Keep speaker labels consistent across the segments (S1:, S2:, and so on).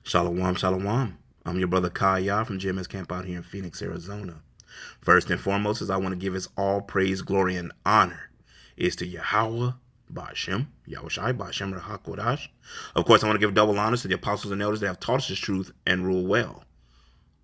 S1: Shalom, shalom. I'm your brother Kaya from GMS Camp out here in Phoenix, Arizona. First and foremost, is I want to give us all praise, glory, and honor is to Yahweh, Ba'ashem, Yahushai, Ba'ashem, HaKodash. Of course, I want to give double honors to the apostles and elders that have taught us this truth and rule well.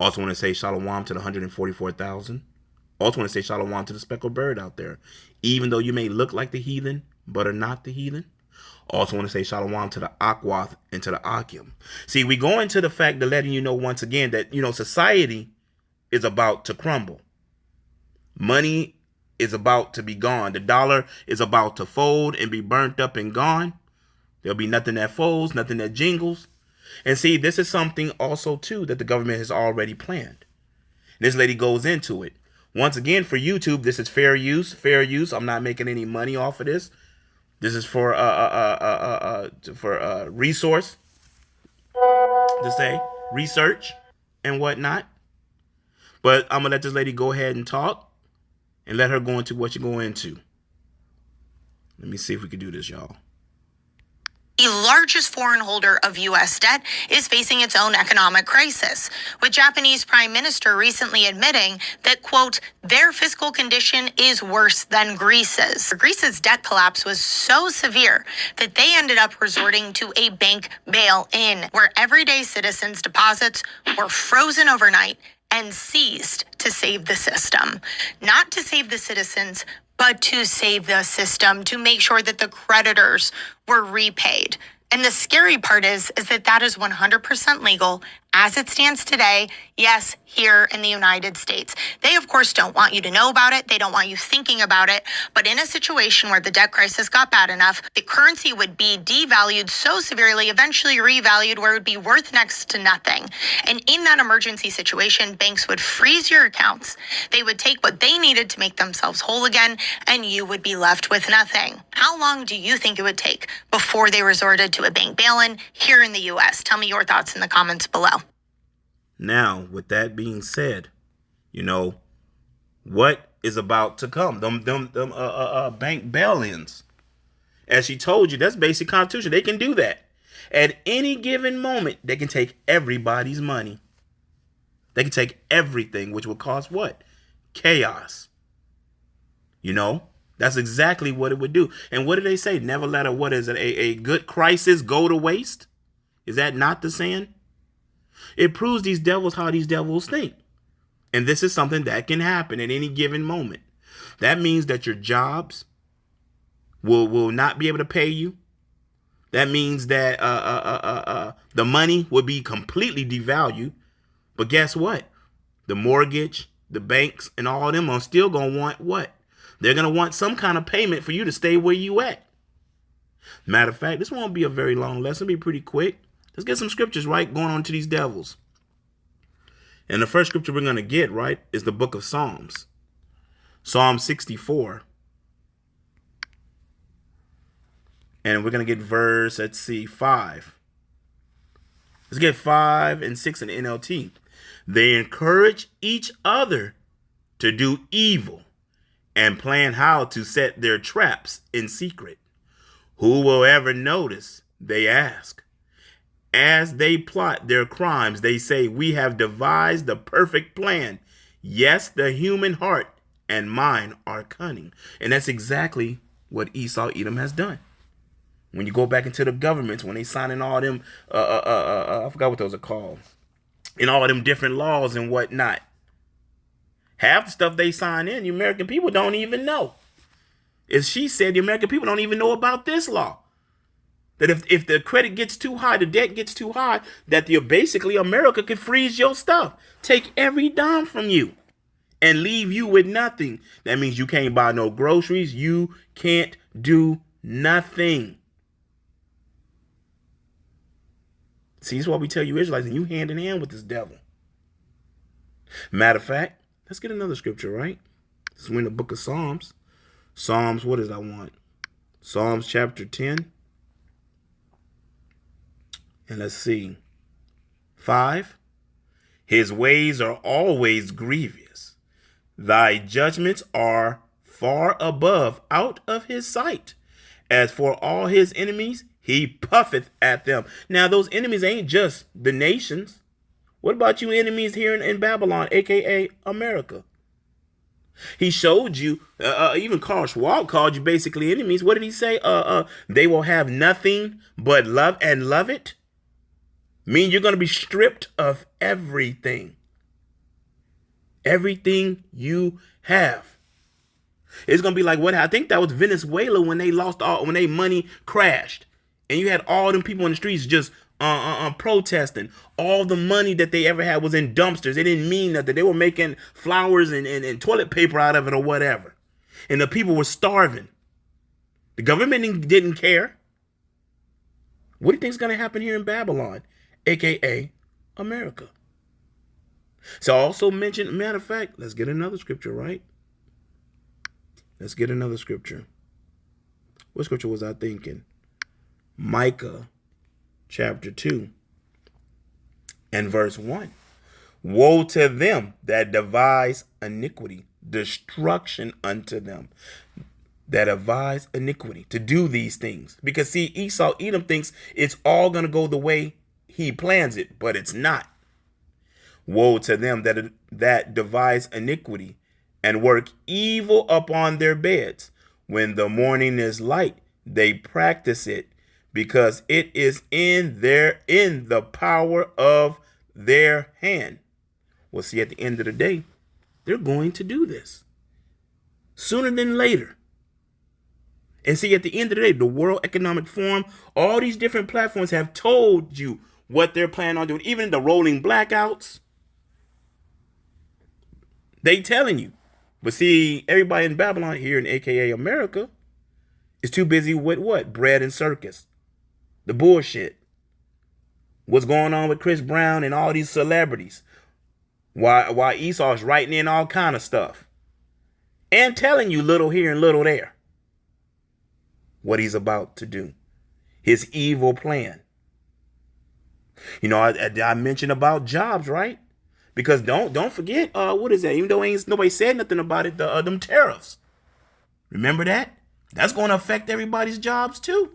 S1: Also want to say shalom to the 144,000. Also want to say shalom to the speckled bird out there. Even though you may look like the heathen, but are not the heathen. Also want to say shalom to the Akwath and to the Akim. See, we go into the fact of letting you know once again that, society is about to crumble. Money is about to be gone. The dollar is about to fold and be burnt up and gone. There'll be nothing that folds, nothing that jingles. And see, this is something also, too, that the government has already planned. This lady goes into it. Once again, for YouTube, this is fair use. Fair use. I'm not making any money off of this. This is for resource to say research and whatnot. But I'm gonna let this lady go ahead and talk, and let her go into what you go into. Let me see if we can do this, y'all.
S2: The largest foreign holder of U.S. debt is facing its own economic crisis, with Japanese Prime Minister recently admitting that, quote, their fiscal condition is worse than Greece's. Greece's debt collapse was so severe that they ended up resorting to a bank bail-in, where everyday citizens' deposits were frozen overnight and seized to save the system. Not to save the citizens, but to save the system, to make sure that the creditors were repaid. And the scary part is that is 100% legal as it stands today, yes, here in the United States. They, of course, don't want you to know about it. They don't want you thinking about it. But in a situation where the debt crisis got bad enough, the currency would be devalued so severely, eventually revalued, where it would be worth next to nothing. And in that emergency situation, banks would freeze your accounts. They would take what they needed to make themselves whole again, and you would be left with nothing. How long do you think it would take before they resorted to a bank bail-in here in the U.S.? Tell me your thoughts in the comments below.
S1: Now, with that being said, what is about to come? Them bank bail-ins. As she told you, that's basic constitution. They can do that. At any given moment, they can take everybody's money. They can take everything, which will cause what? Chaos. That's exactly what it would do. And what do they say? Never let a good crisis go to waste? Is that not the saying? It proves these devils how these devils think. And this is something that can happen at any given moment. That means that your jobs will not be able to pay you. That means that the money will be completely devalued. But guess what? The mortgage, the banks, and all of them are still going to want what? They're going to want some kind of payment for you to stay where you at. Matter of fact, this won't be a very long lesson. It'll be pretty quick. Let's get some scriptures, right, going on to these devils. And the first scripture we're going to get, right, is the book of Psalms. Psalm 64. And we're going to get verse, 5. Let's get 5 and 6 in the NLT. They encourage each other to do evil and plan how to set their traps in secret. Who will ever notice? They ask. As they plot their crimes, they say, we have devised the perfect plan. Yes, the human heart and mind are cunning. And that's exactly what Esau Edom has done. When you go back into the governments, when they sign in all them, I forgot what those are called, in all them different laws and whatnot. Half the stuff they sign in, the American people don't even know. As she said, the American people don't even know about this law. That if the credit gets too high, the debt gets too high, that basically America could freeze your stuff, take every dime from you, and leave you with nothing. That means you can't buy no groceries. You can't do nothing. See, this is why we tell you Israelites, and you hand in hand with this devil. Matter of fact, let's get another scripture, right? This is in the book of Psalms. Psalms, what does I want? Psalms chapter 10. And let's see. 5. His ways are always grievous. Thy judgments are far above out of his sight. As for all his enemies, he puffeth at them. Now, those enemies ain't just the nations. What about you enemies here in Babylon, aka America? He showed you, even Carl Schwab called you basically enemies. What did he say? They will have nothing but love and love it. Mean you're going to be stripped of everything. Everything you have. It's going to be like what I think that was Venezuela when they lost all, when their money crashed. And you had all them people in the streets just protesting. All the money that they ever had was in dumpsters. It didn't mean nothing. They were making flowers and toilet paper out of it or whatever. And the people were starving. The government didn't care. What do you think is going to happen here in Babylon, aka America? So I also mentioned, matter of fact, let's get another scripture, right? Let's get another scripture. What scripture was I thinking? Micah chapter 2 and verse 1. Woe to them that devise iniquity, destruction unto them that devise iniquity, to do these things. Because see, Esau, Edom thinks it's all going to go the way he plans it, but it's not. Woe to them that devise iniquity and work evil upon their beds. When the morning is light, they practice it, because it is in the power of their hand. Well, see, at the end of the day, they're going to do this sooner than later. And see, at the end of the day, the World Economic Forum, all these different platforms have told you what they're planning on doing. Even the rolling blackouts, they telling you. But see, everybody in Babylon here in AKA America is too busy with what? Bread and circus. The bullshit. What's going on with Chris Brown and all these celebrities? Why Esau's writing in all kind of stuff. And telling you little here and little there what he's about to do. His evil plan. You know, I mentioned about jobs, right? Because don't forget, what is that? Even though ain't nobody said nothing about it, them tariffs. Remember that? That's going to affect everybody's jobs too.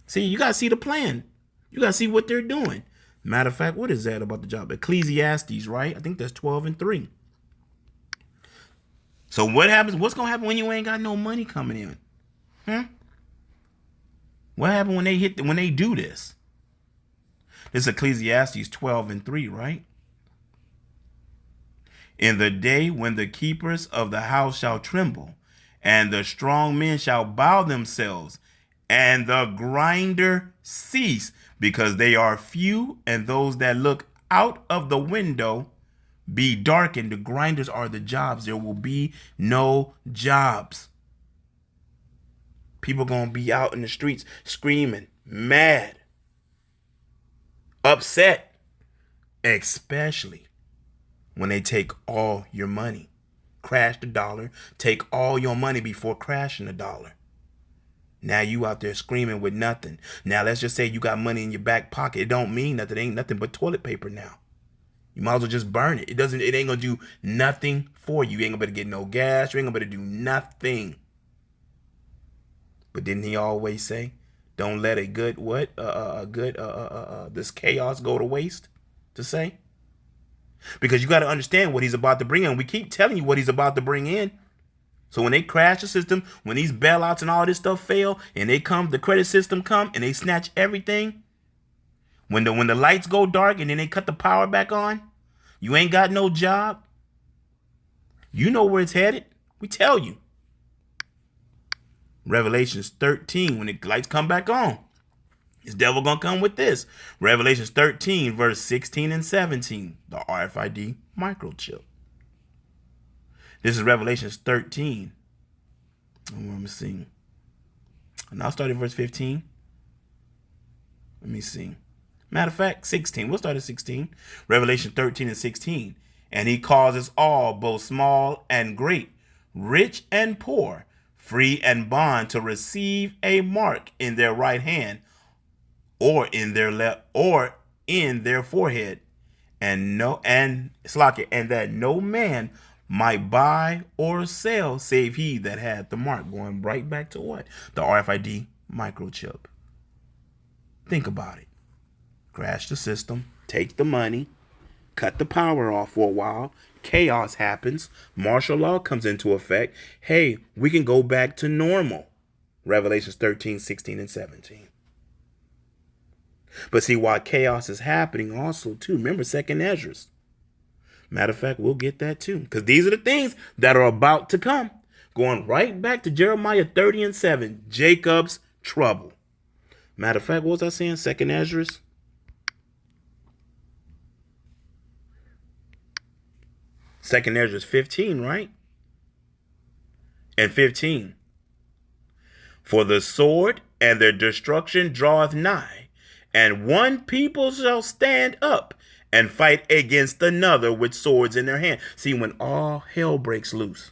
S1: See, you got to see the plan. You got to see what they're doing. Matter of fact, what is that about the job? Ecclesiastes, right? I think that's 12 and 3. So what happens? What's going to happen when you ain't got no money coming in? What happened when they do this? This is Ecclesiastes 12 and 3, right? In the day when the keepers of the house shall tremble, and the strong men shall bow themselves, and the grinder cease, because they are few, and those that look out of the window be darkened. The grinders are the jobs. There will be no jobs. People gonna be out in the streets screaming, mad, upset, especially when they take all your money. Crash the dollar, take all your money before crashing the dollar. Now you out there screaming with nothing. Now let's just say you got money in your back pocket. It don't mean nothing. It ain't nothing but toilet paper now. You might as well just burn it. It ain't gonna do nothing for you. You ain't gonna be able to get no gas. You ain't gonna be able to do nothing. But didn't he always say, don't let this chaos go to waste, to say? Because you got to understand what he's about to bring in. We keep telling you what he's about to bring in. So when they crash the system, when these bailouts and all this stuff fail, and the credit system come and they snatch everything, when the lights go dark and then they cut the power back on, you ain't got no job. You know where it's headed. We tell you. Revelations 13, when the lights come back on, this devil gonna come with this. Revelations 13, verse 16 and 17, the RFID microchip. This is Revelations 13. Let me see. And I'll start at verse 15. Let me see. Matter of fact, 16. We'll start at 16. Revelation 13 and 16. And he causes all, both small and great, rich and poor, free and bond, to receive a mark in their right hand, or in their left, or in their forehead, and that no man might buy or sell save he that had the mark. Going right back to what? The RFID microchip. Think about it. Crash the system, take the money, cut the power off for a while. Chaos happens. Martial law comes into effect. Hey, we can go back to normal. Revelations 13, 16, and 17. But see, while chaos is happening also, too, remember second Esdras. Matter of fact, we'll get that too. Because these are the things that are about to come. Going right back to Jeremiah 30 and 7. Jacob's trouble. Matter of fact, what was I saying? Second Esdras. Second Esdras 15, right? And 15. For the sword and their destruction draweth nigh, and one people shall stand up and fight against another with swords in their hand. See, when all hell breaks loose,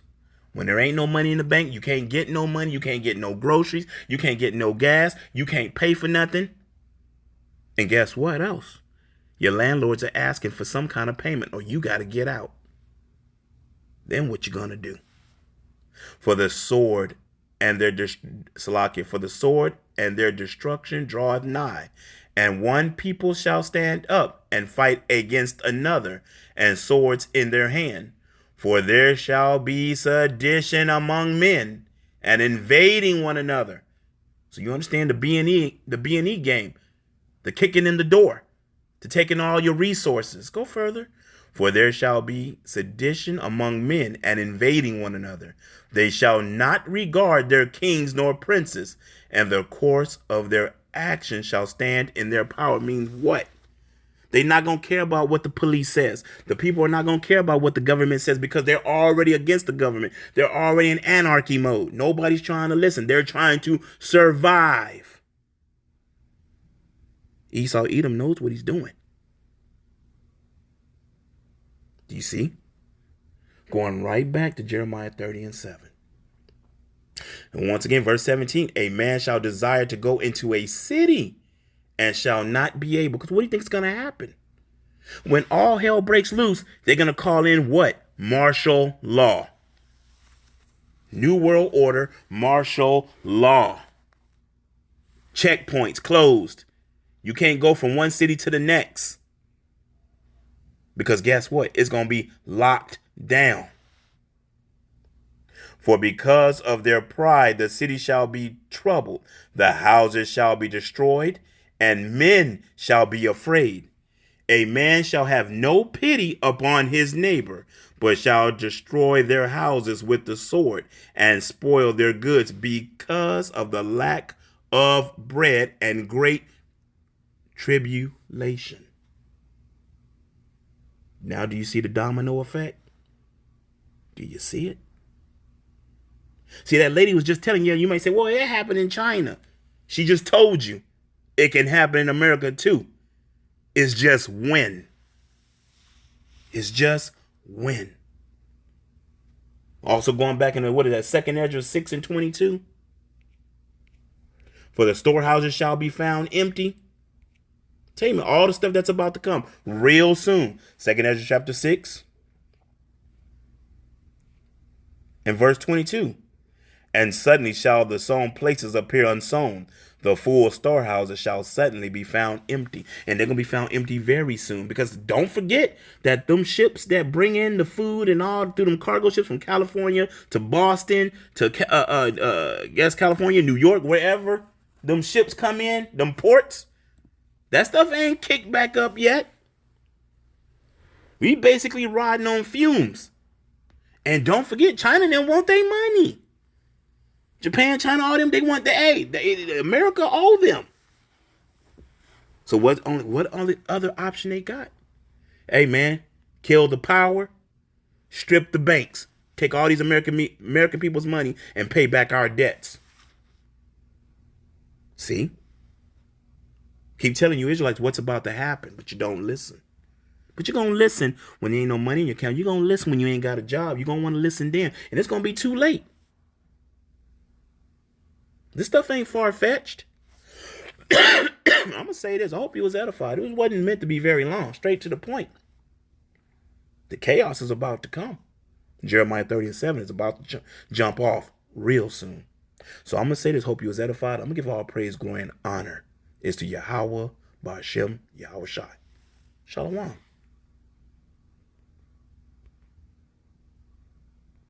S1: when there ain't no money in the bank, you can't get no money, you can't get no groceries, you can't get no gas, you can't pay for nothing. And guess what else? Your landlords are asking for some kind of payment, or you got to get out. Then what you gonna do? For the sword and their for the sword and their destruction draweth nigh, and one people shall stand up and fight against another, and swords in their hand. For there shall be sedition among men, and invading one another. So you understand the B&E game, the kicking in the door, to taking all your resources. Go further. For there shall be sedition among men, and invading one another. They shall not regard their kings nor princes, and the course of their action shall stand in their power. Means what? They're not going to care about what the police says. The people are not going to care about what the government says, because they're already against the government. They're already in anarchy mode. Nobody's trying to listen. They're trying to survive. Esau Edom knows what he's doing. Do you see? Going right back to Jeremiah 30 and 7. And once again, verse 17, a man shall desire to go into a city and shall not be able. Because what do you think is going to happen? When all hell breaks loose, they're going to call in what? Martial law. New World Order, martial law. Checkpoints closed. You can't go from one city to the next. Because guess what? It's going to be locked down. For because of their pride, the city shall be troubled. The houses shall be destroyed, and men shall be afraid. A man shall have no pity upon his neighbor, but shall destroy their houses with the sword and spoil their goods because of the lack of bread and great tribulation. Now, do you see the domino effect? Do you see it? See, that lady was just telling you, you might say, well, it happened in China. She just told you it can happen in America too. It's just when. It's just when. Also going back into, what is that, Second Esdras 6 and 22? For the storehouses shall be found empty. Tell me all the stuff that's about to come real soon. Second Esdras chapter 6 and verse 22. And suddenly shall the sown places appear unsown. The full storehouses shall suddenly be found empty. And they're going to be found empty very soon. Because don't forget that them ships that bring in the food and all through them cargo ships from California to Boston to California, New York, wherever them ships come in, them ports, that stuff ain't kicked back up yet. We basically riding on fumes. And don't forget, China them want their money. Japan, China, all them, they want the aid. America owe them. So what only other option they got? Hey, man, kill the power, strip the banks, take all these American people's money and pay back our debts. See? Keep telling you Israelites what's about to happen, but you don't listen. But you're going to listen when there ain't no money in your account. You're going to listen when you ain't got a job. You're going to want to listen then. And it's going to be too late. This stuff ain't far-fetched. I'm going to say this. I hope you was edified. It wasn't meant to be very long. Straight to the point. The chaos is about to come. Jeremiah 30 and 7 is about to jump off real soon. So I'm going to say this. Hope you was edified. I'm going to give all praise, glory, and honor is to Yahweh Ba'ashem Yahweh Shai. Shalom.